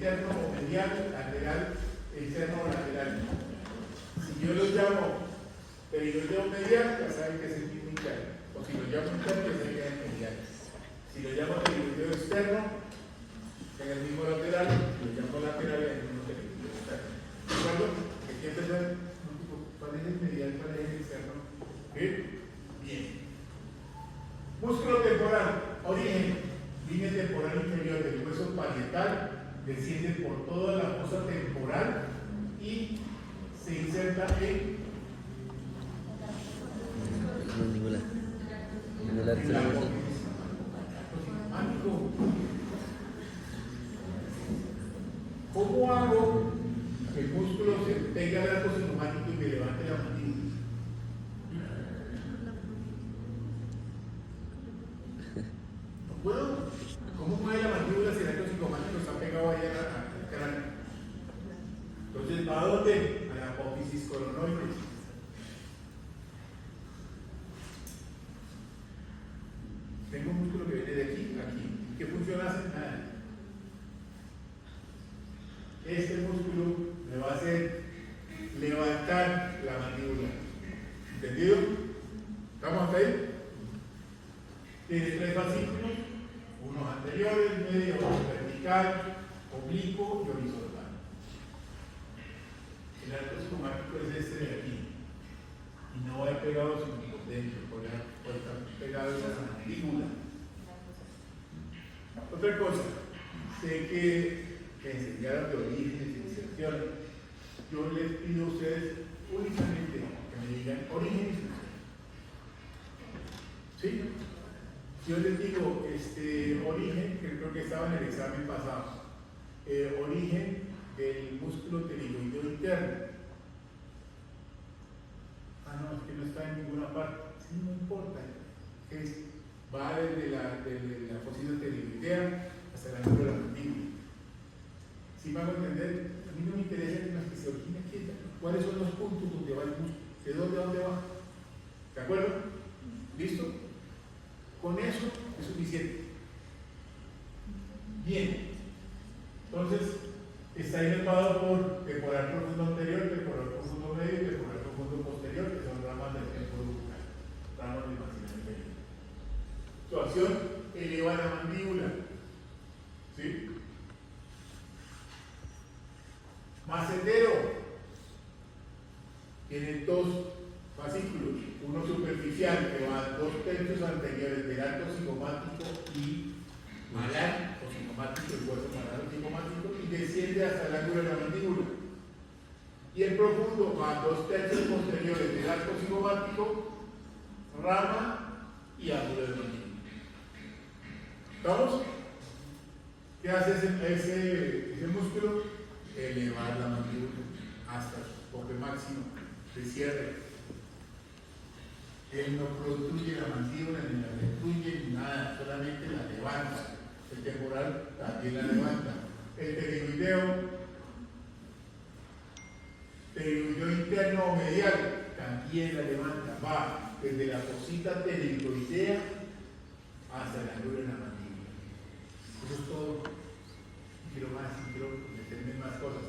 interno o medial, lateral, externo o lateral. Si yo lo llamo pterigoideo medial, ya saben que es el mismo interno. O si lo llamo interno, ya saben que es el medial. Si lo llamo pterigoideo externo, en el mismo lateral, si lo llamo lateral, en el mismo pterigoideo externo. ¿De acuerdo? Que aquí empezar, ¿cuál es el medial, cuál es el externo? Bien. Músculo temporal, origen. Línea temporal inferior del hueso parietal, desciende por toda la fosa temporal y se inserta en mandíbula. el apófisis. ¿Cómo hago que el músculo se pegue al arco cigomático y me levante la mandíbula? No puedo. ¿Cómo mueve la mandíbula si el arco cigomático está pegado ahí al cráneo? Entonces, ¿va a dónde? A la apófisis coronoides. Tengo un músculo que viene de aquí a aquí. ¿Qué función hace? Nada. Este músculo me va a hacer levantar la mandíbula. ¿Entendido? ¿Estamos hasta ahí? Tiene 3 fascículos, unos anteriores, medio, vertical, oblicuo y horizontal. El arco cigomático es este de aquí. Y no va a ir pegado sino por dentro, por estar pegado en la mandíbula. Otra cosa, sé que enseñaron de orígenes y inserciones. Yo les pido a ustedes únicamente que me digan origen y inserción. ¿Sí? Yo les digo, origen, que creo que estaba en el examen pasado, origen del músculo pterigoideo interno. Ah, no, es que no está en ninguna parte. Sí, no importa. Va desde la fosita pterigoidea hasta la núcleo de la mandíbula. Si me hago entender, a mí no me interesa que se origine quieta. ¿Cuáles son los puntos donde va el músculo? ¿De dónde a dónde va? ¿De acuerdo? ¿Listo? Con eso es suficiente. Bien. Entonces, está inervado por temporal profundo anterior, temporal profundo medio y temporal profundo posterior, que son ramas del templo bucal, ramas del maxilar inferior. Su acción eleva la mandíbula. ¿Sí? Macetero tiene 2 fascículos, uno superficial que va a 2 tercios anteriores del arco cigomático y malar o cigomático, el hueso malar o cigomático, y desciende hasta el ángulo de la mandíbula. Y el profundo va a 2 tercios posteriores del arco cigomático, rama y ángulo de la mandíbula. ¿Estamos? ¿Qué hace ese músculo? Elevar la mandíbula hasta su tope máximo de cierre. Él no construye la mandíbula, ni la destruye, ni nada, solamente la levanta. El temporal también la levanta. El pterigoideo interno o medial también la levanta. Va desde la fosita pterigoidea hasta el ángulo de la mandíbula. Eso es todo. Quiero más, quiero meterme más cosas.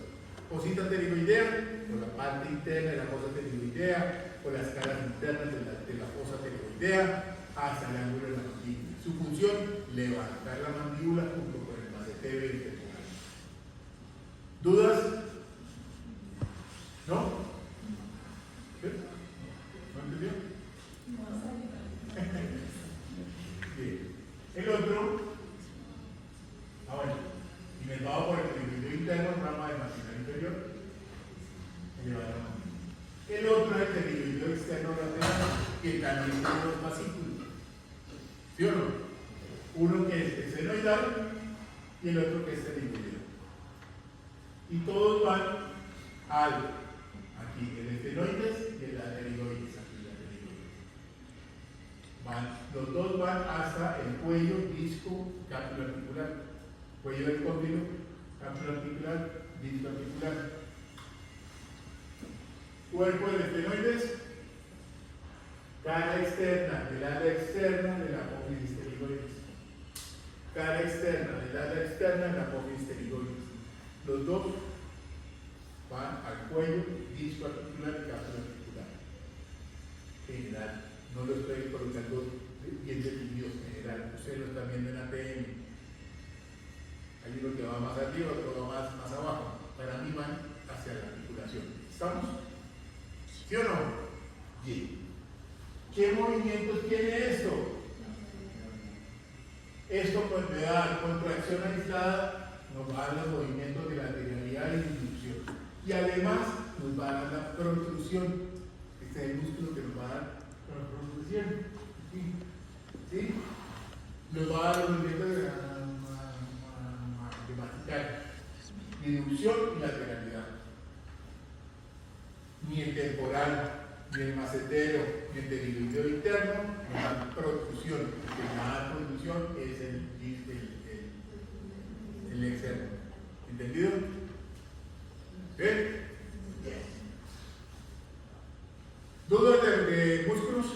Fosita pterigoidea, por la parte interna de la fosa pterigoidea, por las caras internas de la fosa pterigoidea, hasta el ángulo de la mandíbula. Su función, levantar la mandíbula junto con el macetero y el temporal. ¿Dudas? ¿No? ¿Sí? ¿No entendió? Bien. El otro, bueno, innervado por el pterigoideo interno, rama del maxilar inferior, elevado la mandíbula. El otro es el pterigoideo externo lateral, que también tiene 2 fascículos. ¿Sí o no? Uno que es esfenoidal y el otro que es pterigoideo. Y todos van aquí, el esfenoides y el pterigoides. Los dos van hasta el cuello, disco, cápsula articular. Cuello del cóndilo, cápsula articular, disco articular. Cuerpo del esfenoides, cara externa del ala externa de la apófisis pterigoides. Cara externa del ala externa de la apófisis pterigoides. Los dos van al cuello, disco articular y cápsula articular. General, no lo estoy colocando bien definido, general. Ustedes lo están viendo en ATM. Hay uno que va más arriba, otro va más abajo. Para mí van hacia la articulación. ¿Estamos? ¿Sí o no? Bien. ¿Qué movimientos tiene esto? Esto pues me da contracción aislada, nos va a dar los movimientos de lateralidad y inducción. Y además nos va a dar la protrusión. Este es el músculo que nos va a dar la protrusión. ¿Sí? Nos va a dar los movimientos de masticar, inducción y lateralidad. Ni el temporal, ni el macetero, ni el derivadio interno nos dan protrusión. El que nos da protrusión es el externo. ¿Entendido? ¿Bien? ¿Dudas de músculos?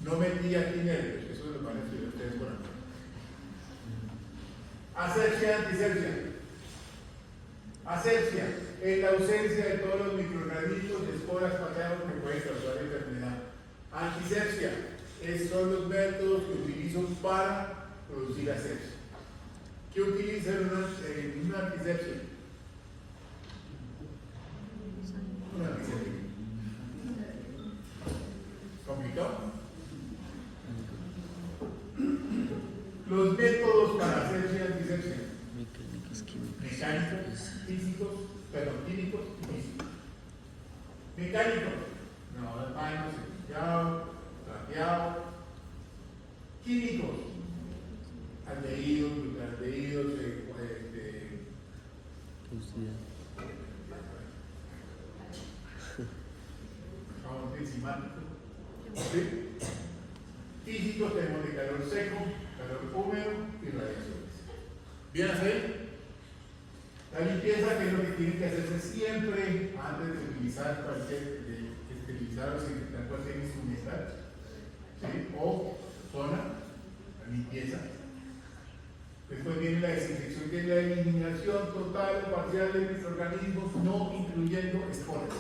No metí aquí nervios, eso lo van a estudiar ustedes por aquí. Asepsia, antisepsia. Asepsia es la ausencia de todos los microorganismos, esporas, patógenos que pueden causar enfermedad. Antisepsia son los métodos que utilizo para producir asepsia. ¿Qué utiliza en una antisepsia? Una antisepsia. ¿Complicado? Los métodos para asepsia y antisepsia. Mecánicos, físicos, químicos y físicos. Mecánicos, no, el baño, cepillado, trapeado. Químicos, aldehídos, glutaraldehídos, jabón enzimático. ¿Sí? Físicos tenemos de calor seco, calor húmedo y radiaciones. ¿Bien hasta ahí? La limpieza, que es lo que tiene que hacerse siempre antes de utilizar esterilizar o desinfectar cualquier instrumental, ¿sí? O zona, la limpieza. Después viene la desinfección, que es la eliminación total o parcial de microorganismos, no incluyendo esporas.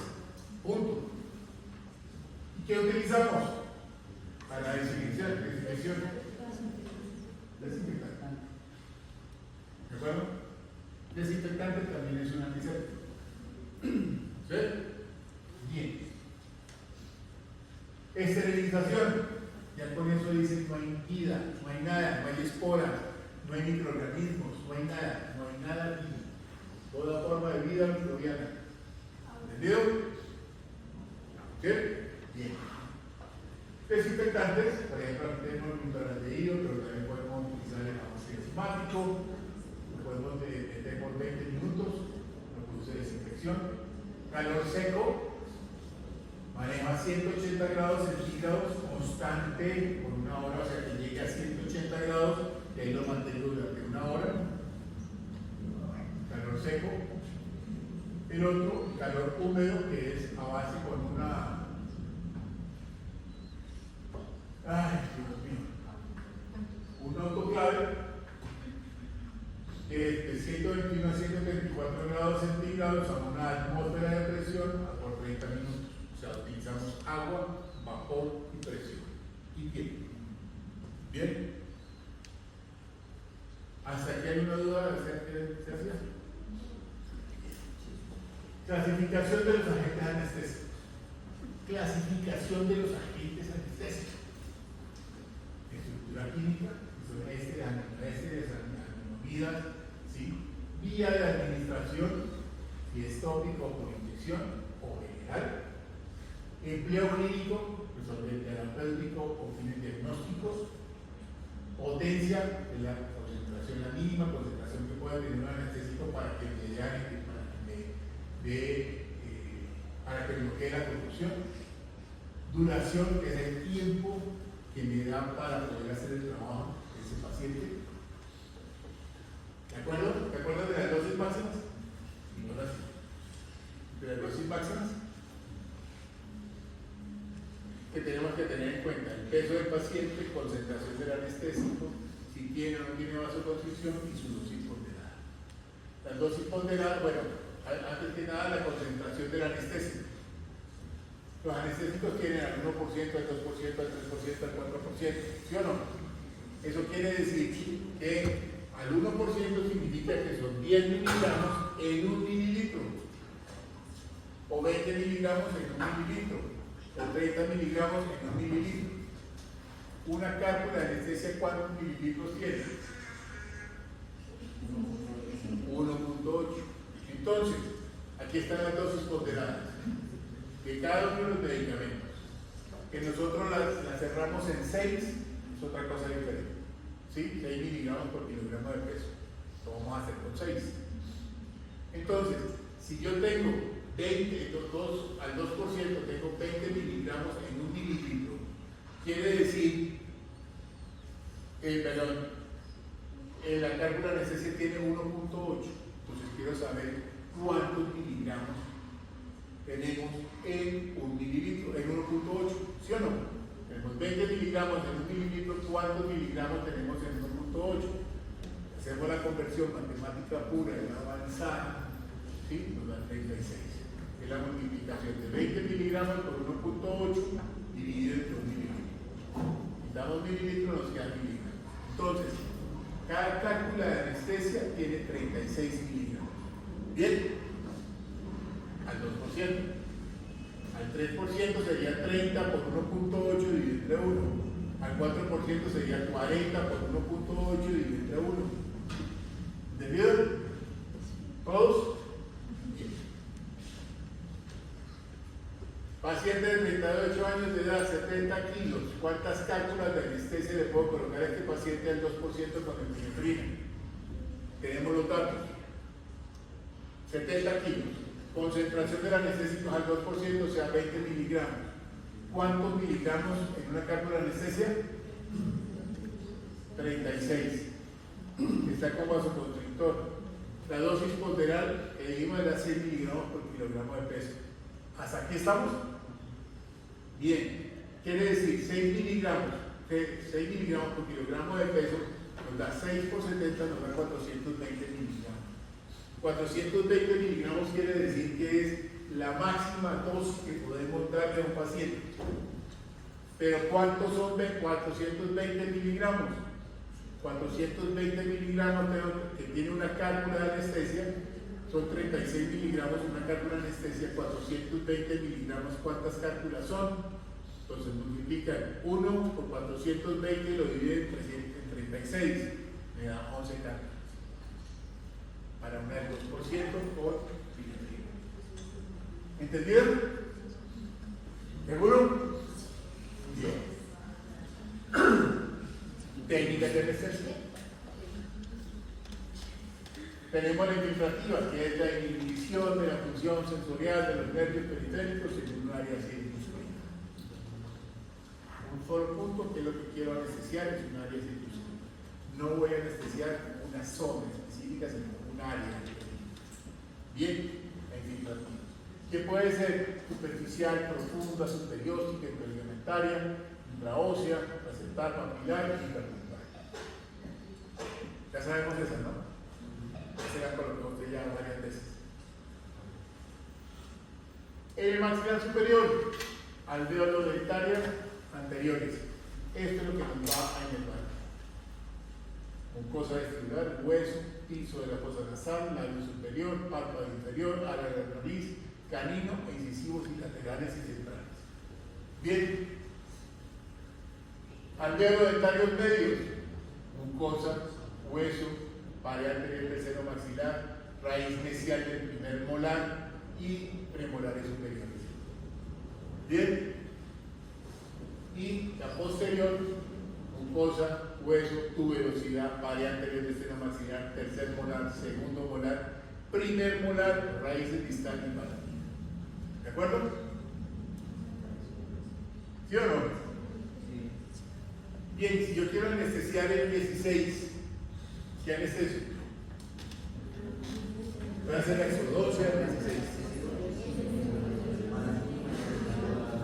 Punto. ¿Y qué utilizamos? Para la desinfección. Desinfectante. ¿De acuerdo? Desinfectante también es un antiséptico. ¿Sí? Bien. Esterilización. Ya con eso dicen no hay vida, no hay nada, no hay esporas, no hay microorganismos, no hay nada vivo. Toda forma de vida microbiana. ¿Entendido? ¿Sí? Bien. Desinfectantes, por ejemplo, aquí tenemos el glutaraldehído, pero también podemos utilizar el jabón enzimático, lo podemos meter por 20 minutos, no produce desinfección. Calor seco, maneja 180 grados centígrados constante por una hora, o sea que llegue a 180 grados y ahí lo mantengo durante una hora. Calor seco. El otro, calor húmedo, que es a base con una. Ay, Dios mío. Un autoclave de 121 a 124 grados centígrados a una atmósfera de presión por 30 minutos. O sea, utilizamos agua, vapor y presión. Y tiempo. ¿Bien? ¿Hasta aquí hay una duda de qué se hacía? Clasificación de los agentes anestésicos. Clasificación de los agentes anestésicos. Estructura química, aminoácidos, aminamidas, ¿sí? Vía de administración, si es tópico o por inyección o general. Empleo clínico, resolver terapéutico o fines diagnósticos. Potencia de la concentración, la mínima concentración que pueda tener un anestésico para que me para que bloquee la conducción. Duración, que es el tiempo que me da para poder hacer el trabajo de ese paciente. ¿De acuerdo? ¿Te acuerdas de las dosis máximas? Y no las. De las dosis máximas que tenemos que tener en cuenta: el peso del paciente, concentración del anestésico, si tiene o no tiene vasoconstricción y su dosis ponderada. Las dosis ponderadas, bueno, antes que nada la concentración del anestésico. Los anestésicos tienen al 1%, al 2%, al 3%, al 4%, ¿sí o no? Eso quiere decir que al 1% significa que son 10 miligramos en 1 mililitro, o 20 miligramos en 1 mililitro, o 30 miligramos en 1 mililitro. Una cápsula de anestesia, ¿cuántos mililitros tiene? 1.8. Entonces, aquí están las dosis ponderadas de cada uno de los medicamentos. Que nosotros las cerramos en 6 es otra cosa diferente. ¿Sí? 6 miligramos por kilogramo de peso. Lo vamos a hacer con 6. Entonces, si yo tengo 20, al 2% tengo 20 miligramos en 1 mililitro, quiere decir, la cápsula de anestesia tiene 1.8. Entonces quiero saber cuántos miligramos tenemos en 1 mililitro, en 1.8, ¿sí o no? Tenemos 20 miligramos en 1 mililitro, ¿cuántos miligramos tenemos en 1.8? Hacemos la conversión matemática pura de la avanzada, ¿sí? Nos da 36. Es la multiplicación de 20 miligramos por 1.8 dividido entre 1 mililitro. Quitamos mililitros, nos queda miligramos. Entonces, cada cápsula de anestesia tiene 36 miligramos. Bien, al 2%. Al 3% sería 30 por 1.8 dividido entre 1. Al 4% sería 40 por 1.8 dividido entre 1. ¿Entendido? ¿Todos? Bien. Paciente de 38 años de edad, 70 kilos. ¿Cuántas cápsulas de anestesia le puedo colocar a este paciente al 2% con epinefrina? Tenemos los datos. 70 kilos. Concentración del anestésico al 2%, o sea, 20 miligramos. ¿Cuántos miligramos en una cápsula de anestesia? 36. Está como vasoconstrictor. La dosis ponderal que dijimos era 100 miligramos por kilogramo de peso. ¿Hasta aquí estamos? Bien. Quiere decir 6 miligramos por kilogramo de peso nos da 6 por 70, nos da 420 miligramos. 420 miligramos quiere decir que es la máxima dosis que podemos darle a un paciente. Pero ¿cuántos son 420 miligramos? 420 miligramos que tiene una cápsula de anestesia, son 36 miligramos una cápsula de anestesia, 420 miligramos, ¿cuántas cápsulas son? Entonces multiplican 1 por 420 y lo dividen en 36, me da 11 cápsulas. Para una del 2% por epinefrina. ¿Entendieron? ¿Seguro? Bien. Técnicas de anestesia. Tenemos la infiltrativa, que es la inhibición de la función sensorial de los nervios periféricos en un área circunscrita. Un solo punto, que es lo que quiero anestesiar, es un área circunscrita. No voy a anestesiar una zona específica, sino un área. Bien, la infiltrativa. Que puede ser superficial, profunda, superióstica, interligamentaria, intraósea, placental, papilar y interpulmonar. Ya sabemos esa, ¿no? Se la colocó usted ya varias veces. En el maxilar superior, alvéolo dentaria anteriores. Esto es lo que nos va a enervar. Mucosa vestibular, hueso, piso de la fosa nasal, labio superior, párpado inferior, área de la nariz, canino e incisivos y laterales y centrales. Bien. Alvéolo dentarios medios, mucosa, hueso, pared anterior del seno maxilar, raíz mesial del primer molar y premolares superiores. Bien. Y la posterior, mucosa, hueso, tuberosidad, pared anterior del seno maxilar, tercer molar, segundo molar, primer molar, raíces distal y palatino. ¿De acuerdo? ¿Sí o no? Sí. Bien, si yo quiero anestesiar el 16, ¿qué anestesio? Voy a hacer la exodosia al 16.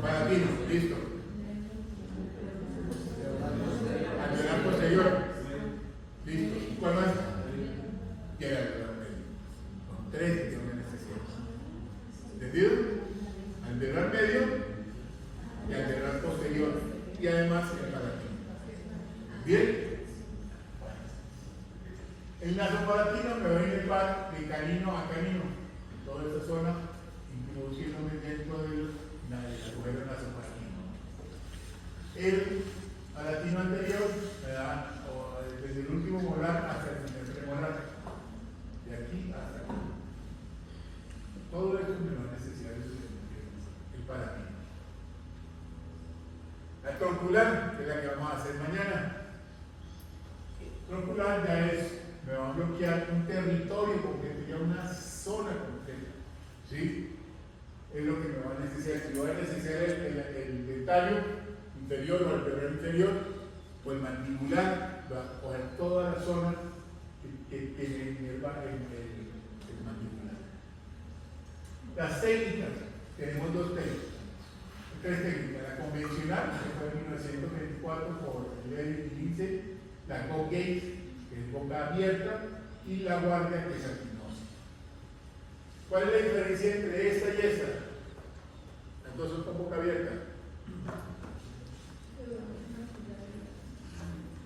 Palatino, listo. Alveolar posterior. Listo. ¿Cuál más? Y el alveolar medio. tres que son anestesia. ¿Entendido? Anterior medio y anterior posterior. Y además el palatino. Bien. El nasopalatino me va a ir de canino a canino. En toda esta zona, introduciéndome dentro del agujero nasopalatino. El palatino anterior me da desde el último molar hasta el primer premolar. De aquí hasta aquí. Todo esto me va a necesitar el palatino. La troncular, que es la que vamos a hacer mañana. Troncular ya es, me va a bloquear un territorio completo, ya una zona completa. ¿Sí? Es lo que me va a necesitar. Si voy a necesitar el tallo inferior o el vertebral inferior, o el mandibular, va a coger toda la zona que inerva el mandibular. Las técnicas, tenemos dos técnicas. Tres técnicas: la convencional, que fue en 1924 por Levi y Lindsay, la Colgate, que es boca abierta, y la guardia, que es aquinosis. ¿Cuál es la diferencia entre esta y esta? Las dos son con boca abierta.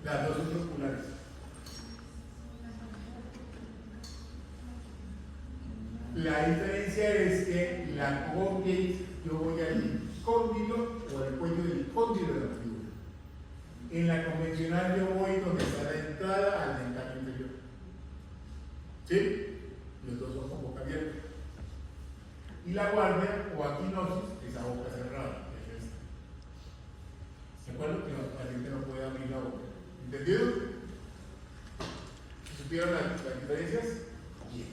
Las dos son tronculars. La diferencia es que la Colgate, yo voy al cóndilo o al cuello del cóndilo de la mandíbula. En la convencional yo voy donde está la entrada al dental inferior. ¿Sí? Los dos son con boca abierta. Y la guardia o aquinosis es a boca cerrada. ¿De acuerdo? Que el paciente no puede abrir la boca. ¿Entendido? ¿Supieron las diferencias? Bien.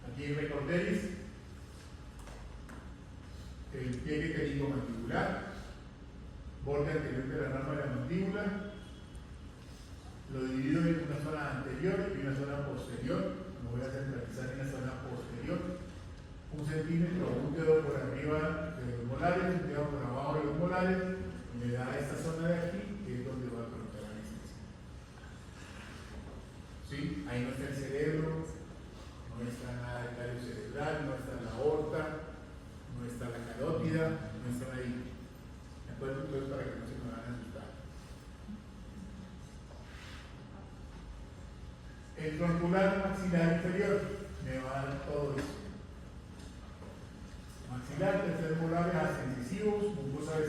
Aquí recorderis el pliegue técnico-mandibular, borde anterior de la rama de la mandíbula, lo divido en una zona anterior y una zona posterior. Me voy a centralizar en la zona posterior. 1 centímetro o un dedo por arriba de los molares, un dedo por abajo de los molares, me da esta zona de aquí, que es donde voy a colocar la anestesia. ¿Sí? Ahí no está el cerebro, no está nada de tallo cerebral, no está la aorta, no está la carótida, no está ahí. ¿De acuerdo? Entonces, para que no se me van a asustar. El troncular maxilar inferior me va a dar todo eso. Maxilar, tercer molar, incisivos, mucosa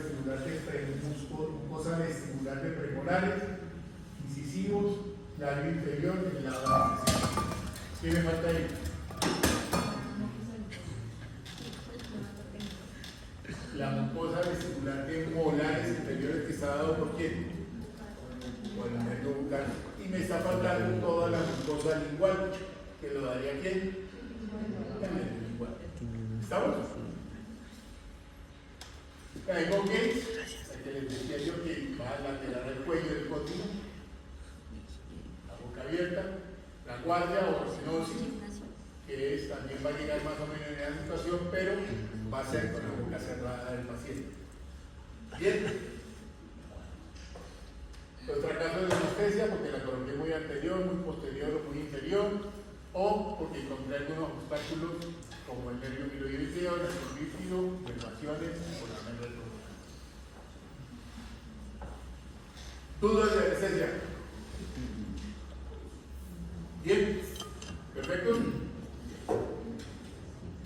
vestibular de premolares, incisivos, labio inferior, el lado anestesiado. ¿Qué me falta ahí? La mucosa vestibular de molares inferiores, que está dado por quién? Por el nervio bucal. Y me está faltando toda la mucosa lingual, que lo daría quién? El nervio lingual. ¿Estamos? La Colgate, la que les decía yo que va a lateral al cuello del cóndilo, la boca abierta, la guardia o aquinosis, que es, también va a llegar más o menos en la situación, pero va a ser con la boca cerrada del paciente. Bien. Otra caso de anestesia, porque la coloqué muy anterior, muy posterior o muy inferior, o porque encontré algunos obstáculos como el nervio miloideo, el nervio verbaciones o la membrana. ¿Dudas de anestesia? Bien, perfecto.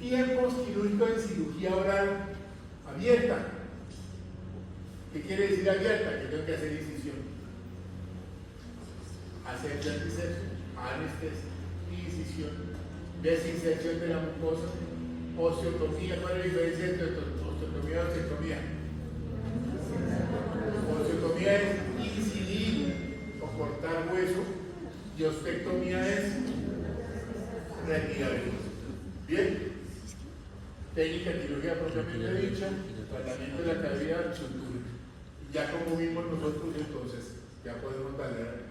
Tiempos quirúrgicos en cirugía oral abierta. ¿Qué quiere decir abierta? Que tengo que hacer incisión. Hacer antisepsia, anestesia, incisión, desinserción de la mucosa, osteotomía. ¿Cuál es la diferencia entre osteotomía y osteotomía? Osteotomía es incidir o cortar hueso y ostectomía es retirar el hueso. Bien. Técnica de cirugía propiamente dicha, tratamiento de la cavidad, sutura. Ya como vimos nosotros, entonces ya podemos darle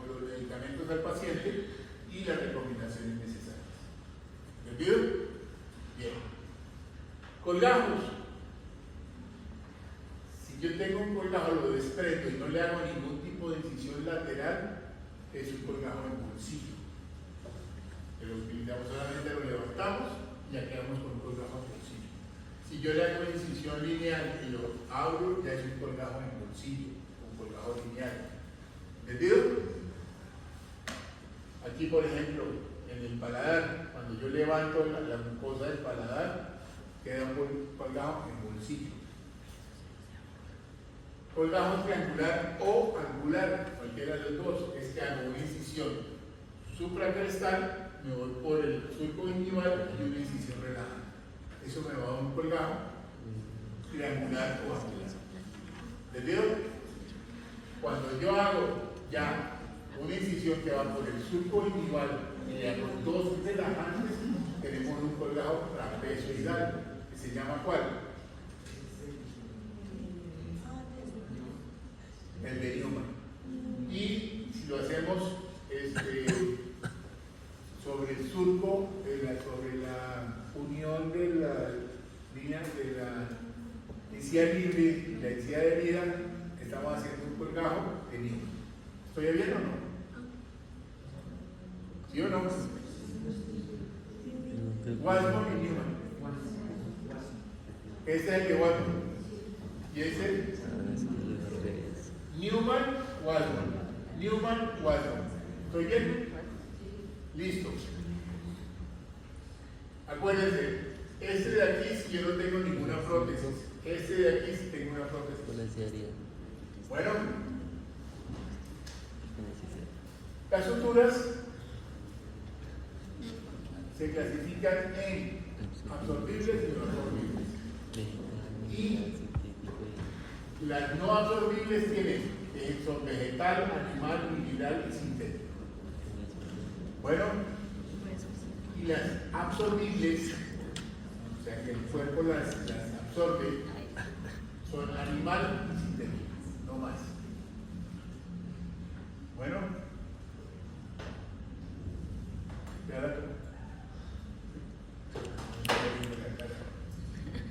los medicamentos al paciente y las recomendaciones necesarias. ¿Entendido? Bien. Colgajos. Si yo tengo un colgajo, lo desprendo y no le hago ningún tipo de incisión lateral, es un colgajo en bolsillo. Que lo utilizo yo le hago incisión lineal y lo abro, ya es un colgajo en bolsillo, un colgajo lineal. ¿Entendido? Aquí, por ejemplo, en el paladar, cuando yo levanto la mucosa del paladar, queda un colgajo en bolsillo. Colgajo triangular o angular, cualquiera de los dos, es que hago una incisión supracrestal, me voy por el surco gingival y una incisión relajada. Eso me va a dar un colgajo triangular o angular. ¿Entendido? Cuando yo hago ya una incisión que va por el surco gingival y le hago dos relajantes, tenemos un colgajo trapezoidal, que se llama ¿cuál? El de Newman. Y si lo hacemos sobre el surco, sobre la unión de la línea de la encía libre y la encía de herida, estamos haciendo un colgajo de Newman. ¿Estoy bien o no? ¿Sí o no? Wasmon y Newman. Este es el de Wasmon. ¿Y ese? Newman, Wasmon. Newman, Wasmon. ¿Estoy bien? Listo. Acuérdense, este de aquí si yo no tengo ninguna prótesis. Este de aquí sí tengo una prótesis. Bueno. Las suturas se clasifican en absorbibles y no absorbibles. Y las no absorbibles son vegetal, animal, mineral y sintético. Bueno, y las absorbibles, o sea que el cuerpo las absorbe, son animal y sintético, no más. Bueno,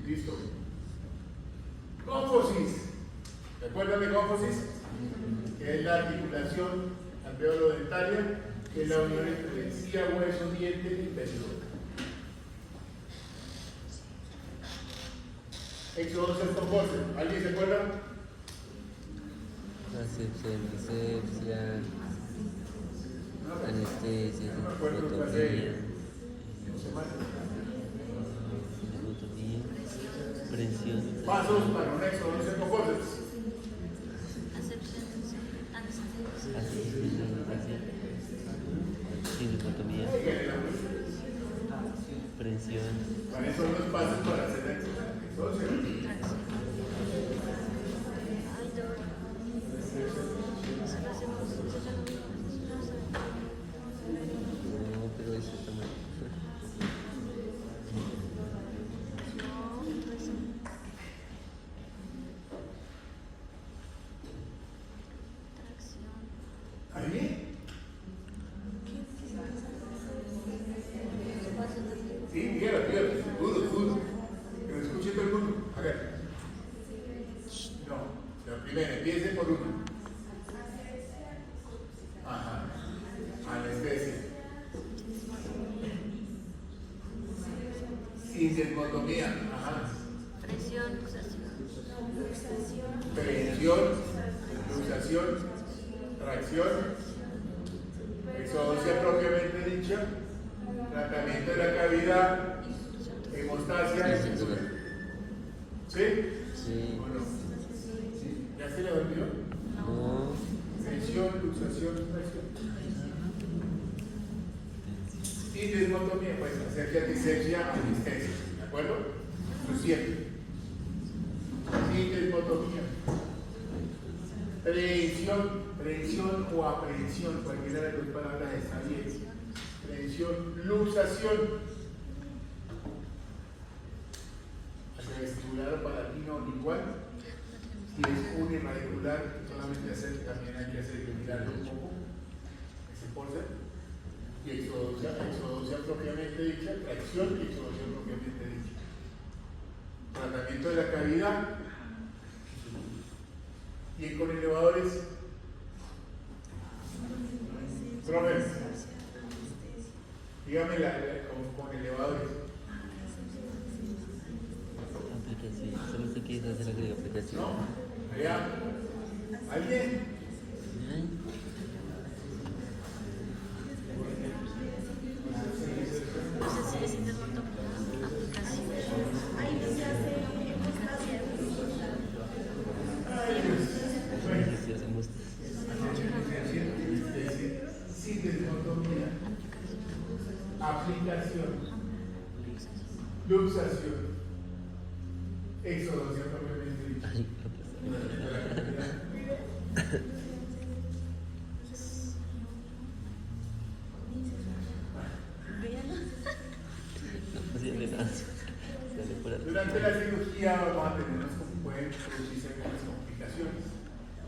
listo. Cómfosis. ¿Recuerdan de cómfosis? Que es la articulación alveolo-dentaria, que es la unión entre encía, hueso, diente y pezón. Éxodo sexto-fóssil. ¿Alguien se acuerda? Asepsia, anestesia, no me acuerdo cuál lobotomía, es. presión. Pasos para un éxodo sexto-fóssil. Lobotomía, presión. ¿Cuáles son los pasos para hacer éxodo sexto-fóssil? No, pero eso está mal. ¿Ahí? Sí, dígalo, duro. Que lo escuche todo el mundo. A ver. No, la primera, empiece por uno. Ajá. Anestesia. Sintomatología. Ajá. Presión, Prevención, luxación, tracción, exodosia propiamente dicha, tratamiento de la cavidad, hemostasia, etc. ¿Sí? Sí. ¿O no? ¿Ya se le olvidó? No. Tensión, luxación, tracción. Y desmotomía, pues hacer disepsia, anestesia. ¿De acuerdo? Lo siento. Y desmotomía. Prevención o aprehensión, cualquiera de las dos palabras está bien. Prevención, luxación. Hacia vestibular o palatino igual. Si es unirradicular, solamente también hay que hacer mirarlo un poco. Ese porcel. Y exodosia propiamente dicha, tracción y exodosia propiamente dicha. Tratamiento de la cavidad. Y con elevadores, profe, dígame con elevadores. sí, solo sé que es hacer la aplicación. ¿No? Allá. ¿Alguien? Ay, No sé si es internet aplicación. Ahí dice hace Bueno, sí, hacemos. sí, desmotomía, aplicación, luxación, exodación propiamente dicha. Ay, ¿qué no pasa nada. Sale por atrás. Durante la cirugía vamos a tener pueden producirse algunas complicaciones,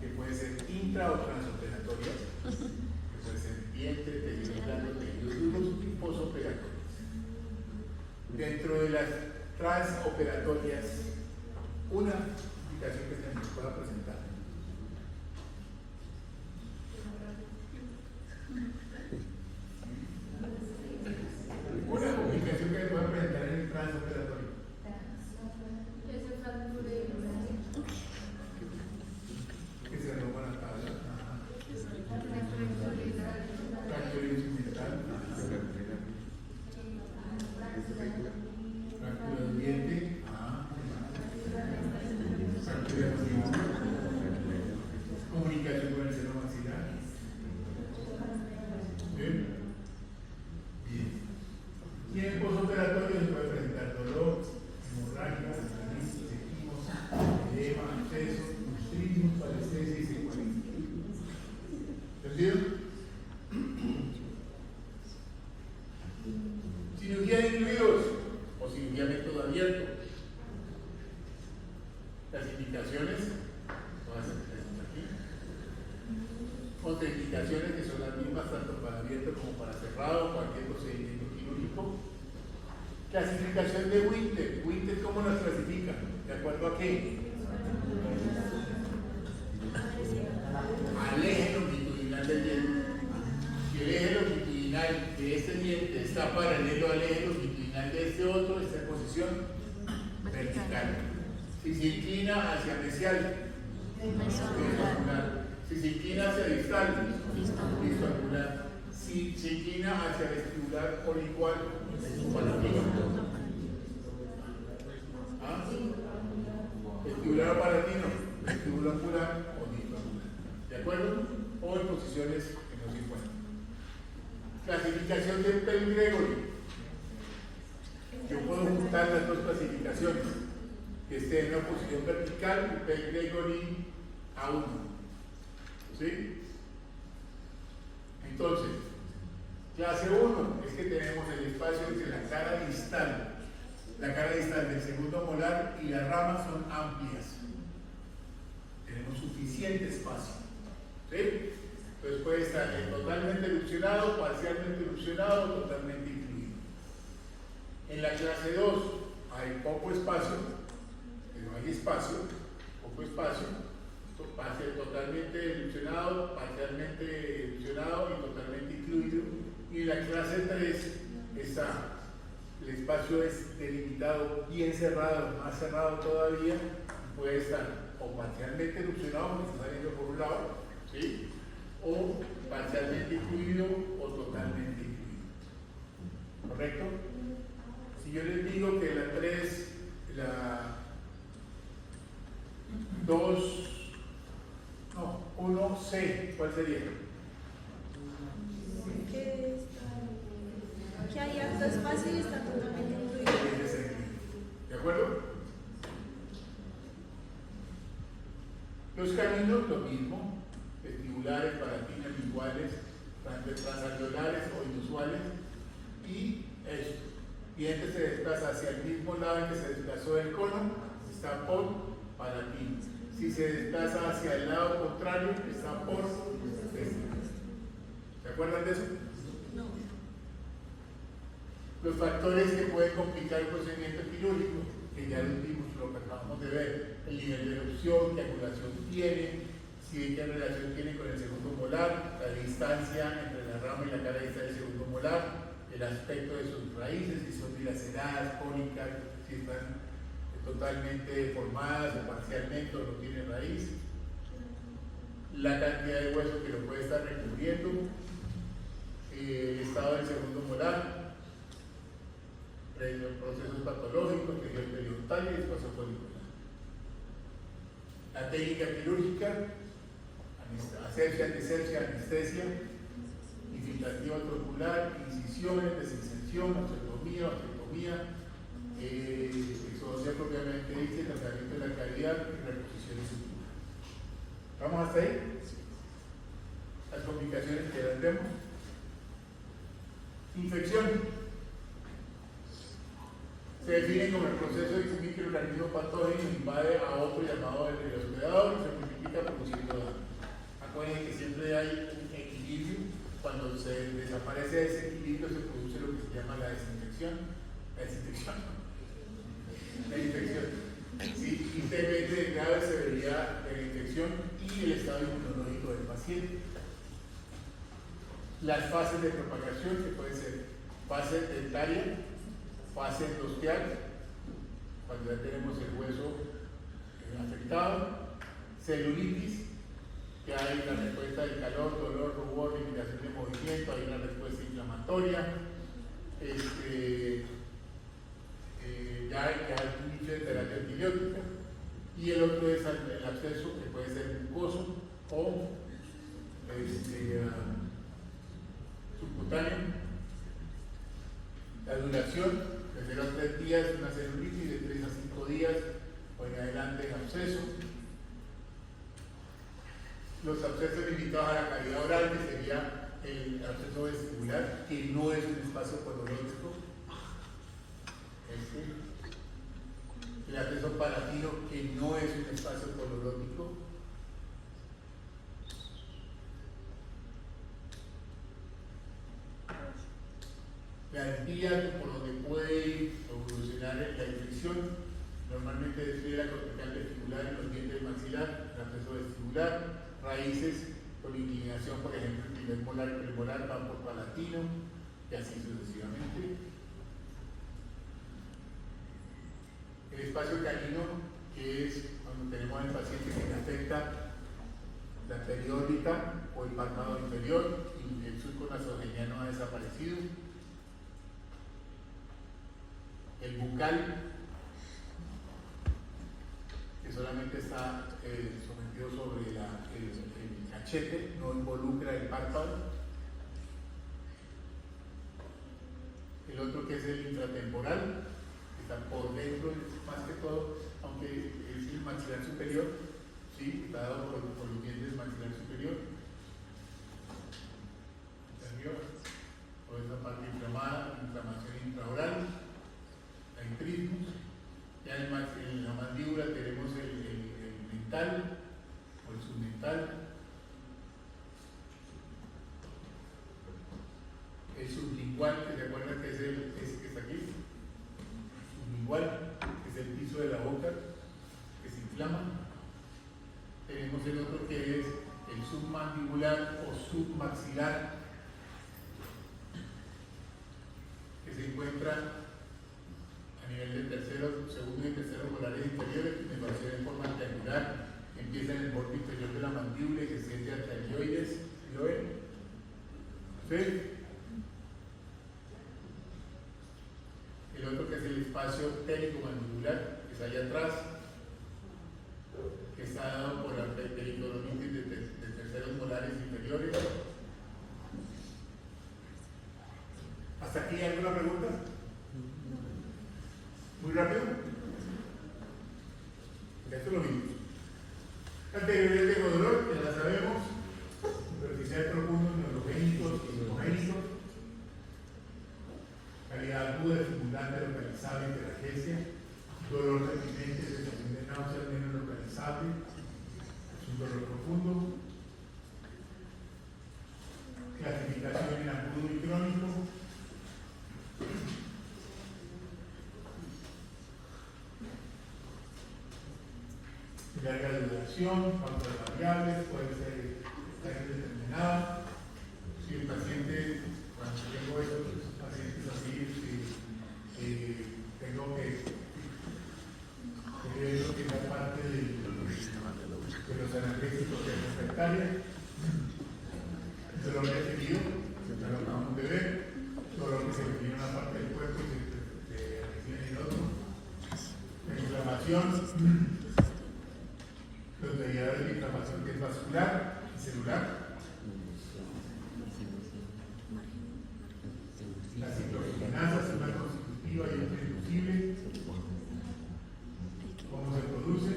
que pueden ser intra o transoperatorias, que pueden ser vientre, tejidos blandos, tejidos duros y posoperatorias. Dentro de las transoperatorias, una complicación que se nos pueda presentar. Una complicación que se pueda presentar en el transoperatorio. Que se rompa la tabla. Fractura instrumental. Fractura del diente. Fractura de comunicación con el seno maxilar. Bien. Bien. Y en el postoperatorio se puede presentar dolor, hemorragia, sangramiento, sequimos, edema, absceso, nutrismo, parestesia y secuelismo. ¿Entendido? Cirugía de incluidos o cirugía método abierto. Las indicaciones, todas estas aquí. Contraindicaciones que son las mismas tanto para abierto como para cerrado, cualquier procedimiento quirúrgico. Clasificación de Winter. Winter, ¿cómo las clasifica? ¿De acuerdo a qué? Al eje longitudinal del diente. Si el eje longitudinal de este diente está paralelo al eje longitudinal de este otro, está en posición vertical. Si se inclina hacia mesial, mesoangular. Si se inclina hacia distal, distal. Si se inclina hacia vestibular o igual, vestibular o palatino, vestibular ocular o distal. ¿De acuerdo? O en posiciones que no se encuentran. Clasificación del Pell Gregory. Yo puedo juntar las dos clasificaciones. Que esté en una posición vertical, Pell Gregory A1. ¿Sí? Entonces, clase 1 es que tenemos el espacio entre la cara distal del segundo molar y la rama son amplias. Tenemos suficiente espacio. ¿Sí? Entonces puede estar totalmente erupcionado, parcialmente erupcionado, totalmente incluido. En la clase 2 hay poco espacio, pero hay espacio, poco espacio. Va a ser totalmente erupcionado, parcialmente erupcionado y totalmente incluido. Y en la clase 3 está, el espacio es delimitado, bien cerrado, más cerrado todavía, puede estar o parcialmente erupcionado, porque está saliendo por un lado, ¿sí? O parcialmente incluido o totalmente incluido. ¿Correcto? Si yo les digo que la 3, la 2, no, 1C, ¿cuál sería? Que hay harto espacio y está totalmente incluido. ¿De acuerdo? Los caminos, lo mismo, vestibulares, palatinas, iguales, transalveolares o inusuales, y esto. Diente se desplaza hacia el mismo lado en que se desplazó del cono, está por palatino. Si se desplaza hacia el lado contrario, está por vestíbulo. ¿Se acuerdan de eso? No. Los factores que pueden complicar el procedimiento quirúrgico, que ya los vimos, lo que acabamos de ver, el nivel de erupción, qué angulación tiene, si qué relación tiene con el segundo molar, la distancia entre la rama y la cara distal del segundo molar, el aspecto de sus raíces, si son dilaceradas, cónicas, si están totalmente deformadas o parcialmente o no tienen raíz, la cantidad de hueso que lo puede estar recubriendo, el estado del segundo molar, procesos patológicos, tejido periodontal y espacio folicular. La técnica quirúrgica, asepsia, antisepsia, anestesia, infiltrativa ortocular, incisiones, desinfección, osteotomía, exodosia propiamente dicha, tratamiento de la cavidad y reposición de sutura. ¿Vamos hasta ahí? Las complicaciones que tendremos. Infección. Se define como el proceso de que un microorganismo patógeno invade a otro llamado el hospedador y se multiplica produciendo daño. Acuérdense que siempre hay un equilibrio. Cuando se desaparece ese equilibrio se produce lo que se llama la desinfección. La infección. Sí, intermente grave severidad de la infección y el estado inmunológico del paciente. Las fases de propagación, que pueden ser fase dentaria, fase endosquial, cuando ya tenemos el hueso afectado, celulitis, que hay una respuesta de calor, dolor, rubor, limitación de movimiento, hay una respuesta inflamatoria, ya hay un nicho de terapia antibiótica, y el otro es el absceso, que puede ser mucoso o subcutáneo. La duración, de 0 a 3 días, una celulitis, de 3 a 5 días o en adelante en absceso. Los abscesos limitados a la cavidad oral, que sería el absceso vestibular, que no es un espacio colológico. El absceso palatino, que no es un espacio colológico. Las vías por donde puede evolucionar la infección, normalmente describe la cortical vestibular en los dientes del maxilar, el absceso vestibular, raíces con inclinación, por ejemplo, el primer molar y el premolar van por palatino y así sucesivamente. El espacio canino, que es cuando tenemos al paciente que le afecta la periódica o el párpado inferior y el surco nasogeniano ha desaparecido. El bucal, que solamente está sometido sobre el cachete, no involucra el párpado. El otro, que es el intratemporal, que está por dentro, más que todo, aunque es el maxilar superior, ¿sí? Está dado por los dientes del maxilar superior. Por esa parte inflamada, inflamación intraoral, la intrismus. Ya en la mandíbula tenemos el mental o el submental, el sublingual, que se acuerdan que es ese que está aquí, sublingual, que es el piso de la boca, que se inflama. Tenemos el otro, que es el submandibular o submaxilar, que se encuentra a nivel del segundo y tercero molares inferiores, que me parece de forma triangular, empieza en el borde inferior de la mandíbula y se siente hasta el hioides. ¿Sí lo ven? ¿Sí? El otro, que es el espacio técnico-mandibular, que está allá atrás, que está dado por la pericoronitis de terceros molares inferiores. ¿Hasta aquí hay alguna pregunta? Muy rápido. Esto lo vimos. Anteriormente tengo dolor, ya la sabemos. Superficial profundo, neurogénicos y neurogénicos. Calidad aguda, estimulante, localizable, hiperalgesia. Dolor repitente, sensación de náusea menos localizable. Es un dolor profundo. Clasificación en agudo y crónico. Larga duración, pautas variables, puede ser indeterminada. Si el paciente, cuando tengo esos pacientes así, tengo que inflamación, los mediadores de inflamación que es vascular y celular, las ciclogenasas, una constitutiva y otra inducible, cómo se produce,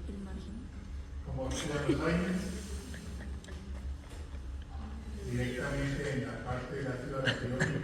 El margen. cómo actúan los AINES, directamente en la parte del ácido araquidónico